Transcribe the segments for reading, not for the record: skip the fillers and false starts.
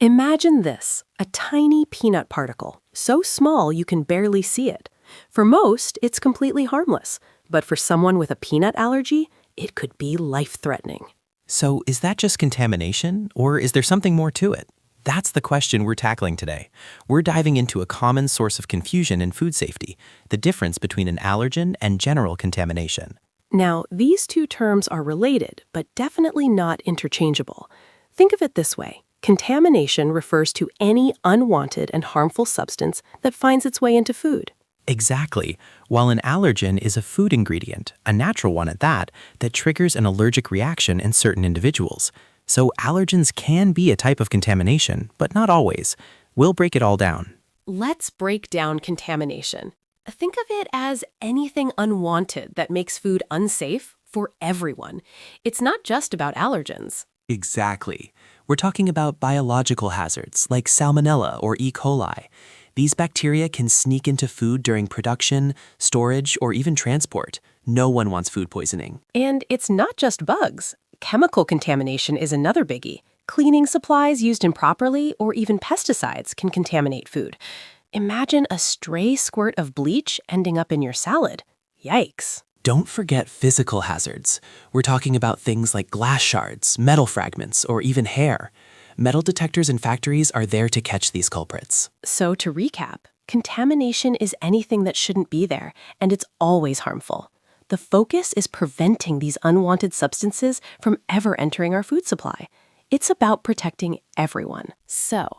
Imagine this, a tiny peanut particle, so small you can barely see it. For most, it's completely harmless, but for someone with a peanut allergy, it could be life-threatening. So is that just contamination, or is there something more to it? That's the question we're tackling today. We're diving into a common source of confusion in food safety, the difference between an allergen and general contamination. Now, these two terms are related, but definitely not interchangeable. Think of it this way. Contamination refers to any unwanted and harmful substance that finds its way into food. Exactly. While an allergen is a food ingredient, a natural one at that triggers an allergic reaction in certain individuals. So allergens can be a type of contamination, but not always. We'll break it all down. Let's break down contamination. Think of it as anything unwanted that makes food unsafe for everyone. It's not just about allergens. Exactly. We're talking about biological hazards like Salmonella or E. coli. These bacteria can sneak into food during production, storage, or even transport. No one wants food poisoning. And it's not just bugs. Chemical contamination is another biggie. Cleaning supplies used improperly or even pesticides can contaminate food. Imagine a stray squirt of bleach ending up in your salad. Yikes. Don't forget physical hazards. We're talking about things like glass shards, metal fragments, or even hair. Metal detectors in factories are there to catch these culprits. So to recap, contamination is anything that shouldn't be there, and it's always harmful. The focus is preventing these unwanted substances from ever entering our food supply. It's about protecting everyone. So,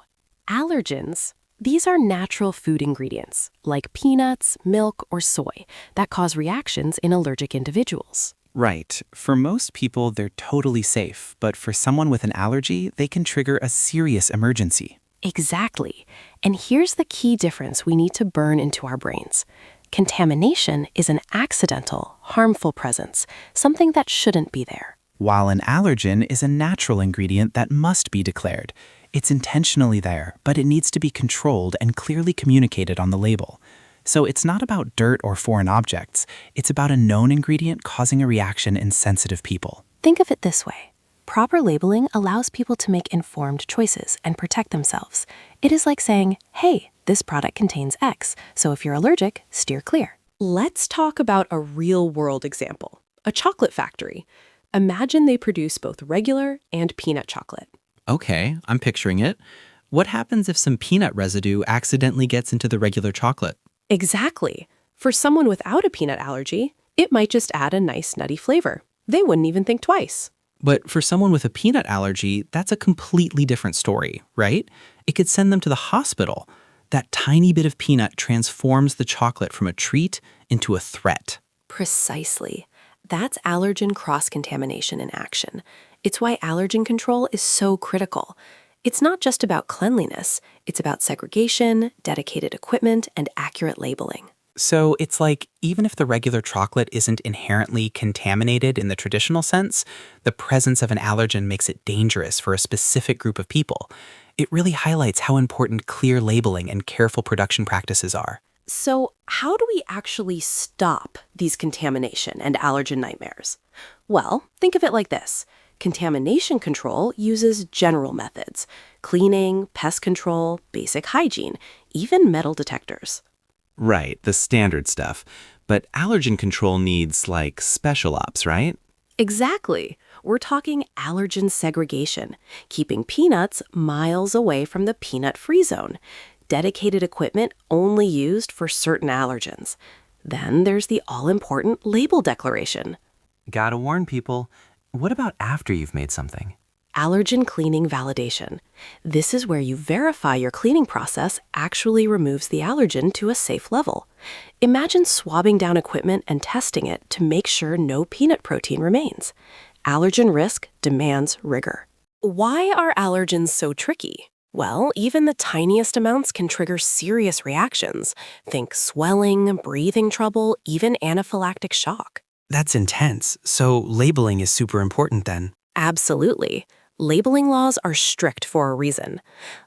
allergens. These are natural food ingredients, like peanuts, milk, or soy, that cause reactions in allergic individuals. Right. For most people, they're totally safe, but for someone with an allergy, they can trigger a serious emergency. Exactly. And here's the key difference we need to burn into our brains. Contamination is an accidental, harmful presence, something that shouldn't be there. While an allergen is a natural ingredient that must be declared. It's intentionally there, but it needs to be controlled and clearly communicated on the label. So it's not about dirt or foreign objects. It's about a known ingredient causing a reaction in sensitive people. Think of it this way. Proper labeling allows people to make informed choices and protect themselves. It is like saying, hey, this product contains X, so if you're allergic, steer clear. Let's talk about a real-world example. A chocolate factory. Imagine they produce both regular and peanut chocolate. Okay, I'm picturing it. What happens if some peanut residue accidentally gets into the regular chocolate? Exactly. For someone without a peanut allergy, it might just add a nice nutty flavor. They wouldn't even think twice. But for someone with a peanut allergy, that's a completely different story, right? It could send them to the hospital. That tiny bit of peanut transforms the chocolate from a treat into a threat. Precisely. That's allergen cross-contamination in action. It's why allergen control is so critical. It's not just about cleanliness. It's about segregation, dedicated equipment, and accurate labeling. So it's like, even if the regular chocolate isn't inherently contaminated in the traditional sense, the presence of an allergen makes it dangerous for a specific group of people. It really highlights how important clear labeling and careful production practices are. So how do we actually stop these contamination and allergen nightmares? Well, think of it like this. Contamination control uses general methods: cleaning, pest control, basic hygiene, even metal detectors. Right, the standard stuff. But allergen control needs, like, special ops, right? Exactly. We're talking allergen segregation, keeping peanuts miles away from the peanut-free zone. Dedicated equipment only used for certain allergens. Then there's the all-important label declaration. Gotta warn people, what about after you've made something? Allergen cleaning validation. This is where you verify your cleaning process actually removes the allergen to a safe level. Imagine swabbing down equipment and testing it to make sure no peanut protein remains. Allergen risk demands rigor. Why are allergens so tricky? Well, even the tiniest amounts can trigger serious reactions. Think swelling, breathing trouble, even anaphylactic shock. That's intense. So labeling is super important then. Absolutely. Labeling laws are strict for a reason.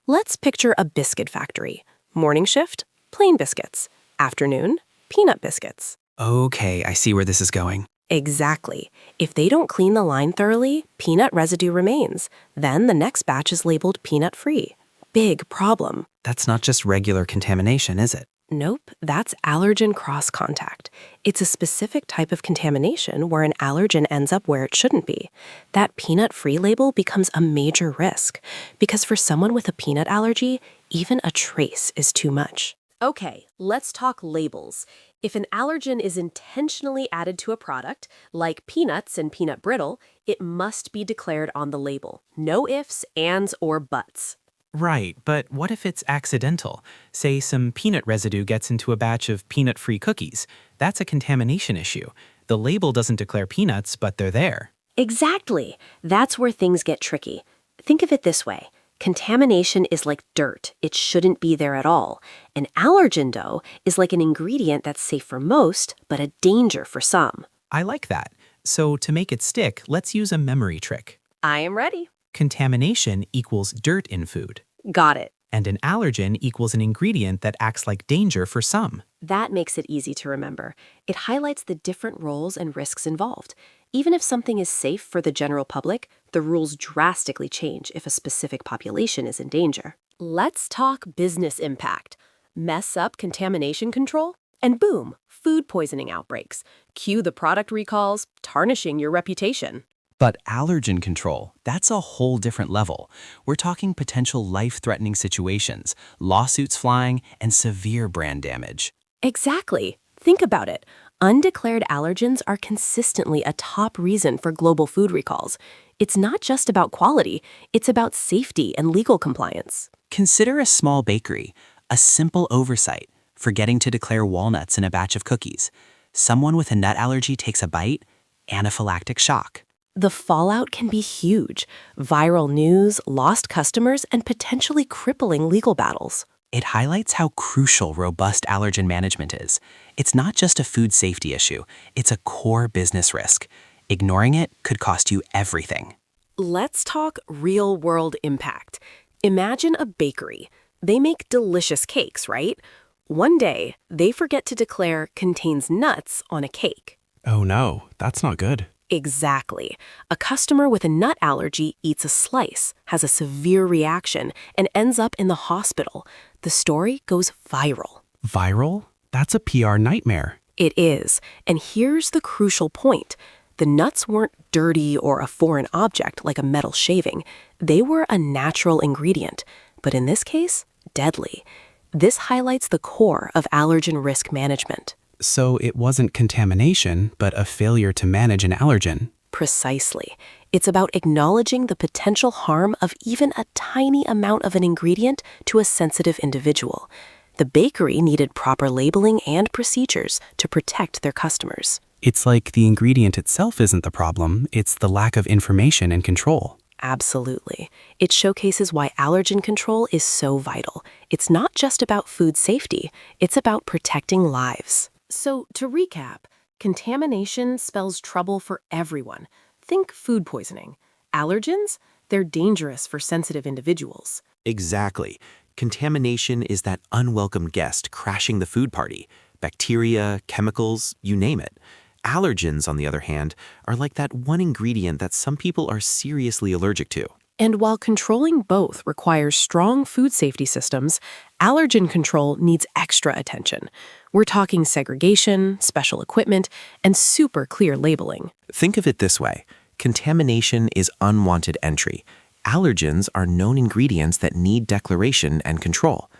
Let's picture a biscuit factory. Morning shift, plain biscuits. Afternoon, peanut biscuits. Okay, I see where this is going. Exactly. If they don't clean the line thoroughly, peanut residue remains. Then the next batch is labeled peanut-free. big problem. That's not just regular contamination, is it? Nope, that's allergen cross-contact. It's a specific type of contamination where an allergen ends up where it shouldn't be. That peanut-free label becomes a major risk because for someone with a peanut allergy, even a trace is too much. Okay, let's talk labels. If an allergen is intentionally added to a product, like peanuts and peanut brittle, it must be declared on the label. No ifs, ands, or buts. Right, but what if it's accidental? Say some peanut residue gets into a batch of peanut-free cookies. That's a contamination issue. The label doesn't declare peanuts, but they're there. Exactly. That's where things get tricky. Think of it this way. Contamination is like dirt. It shouldn't be there at all. An allergen, though, is like an ingredient that's safe for most, but a danger for some. I like that. So to make it stick, let's use a memory trick. I am ready. Contamination equals dirt in food. Got it. And an allergen equals an ingredient that acts like danger for some. That makes it easy to remember. It highlights the different roles and risks involved. Even if something is safe for the general public, the rules drastically change if a specific population is in danger. Let's talk business impact. Mess up contamination control, and boom, food poisoning outbreaks. Cue the product recalls, tarnishing your reputation. But allergen control, that's a whole different level. We're talking potential life-threatening situations, lawsuits flying, and severe brand damage. Exactly. Think about it. Undeclared allergens are consistently a top reason for global food recalls. It's not just about quality, it's about safety and legal compliance. Consider a small bakery, a simple oversight, forgetting to declare walnuts in a batch of cookies. Someone with a nut allergy takes a bite, anaphylactic shock. The fallout can be huge. Viral news, lost customers, and potentially crippling legal battles. It highlights how crucial robust allergen management is. It's not just a food safety issue, it's a core business risk. Ignoring it could cost you everything. Let's talk real-world impact. Imagine a bakery. They make delicious cakes, right? One day, they forget to declare contains nuts on a cake. Oh no, that's not good. Exactly. A customer with a nut allergy eats a slice, has a severe reaction, and ends up in the hospital. The story goes viral. Viral? That's a PR nightmare. It is. And here's the crucial point. The nuts weren't dirty or a foreign object like a metal shaving. They were a natural ingredient, but in this case, deadly. This highlights the core of allergen risk management. So it wasn't contamination, but a failure to manage an allergen. Precisely. It's about acknowledging the potential harm of even a tiny amount of an ingredient to a sensitive individual. The bakery needed proper labeling and procedures to protect their customers. It's like the ingredient itself isn't the problem, it's the lack of information and control. Absolutely. It showcases why allergen control is so vital. It's not just about food safety, it's about protecting lives. So, to recap, contamination spells trouble for everyone. Think food poisoning. Allergens? They're dangerous for sensitive individuals. Exactly. Contamination is that unwelcome guest crashing the food party. Bacteria, chemicals, you name it. Allergens, on the other hand, are like that one ingredient that some people are seriously allergic to. And while controlling both requires strong food safety systems, allergen control needs extra attention. We're talking segregation, special equipment, and super clear labeling. Think of it this way. Contamination is unwanted entry. Allergens are known ingredients that need declaration and control.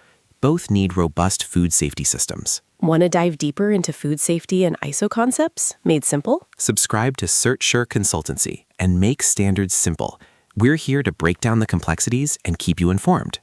Both need robust food safety systems. Want to dive deeper into food safety and ISO concepts made simple? Subscribe to SearchSure Consultancy and make standards simple. We're here to break down the complexities and keep you informed.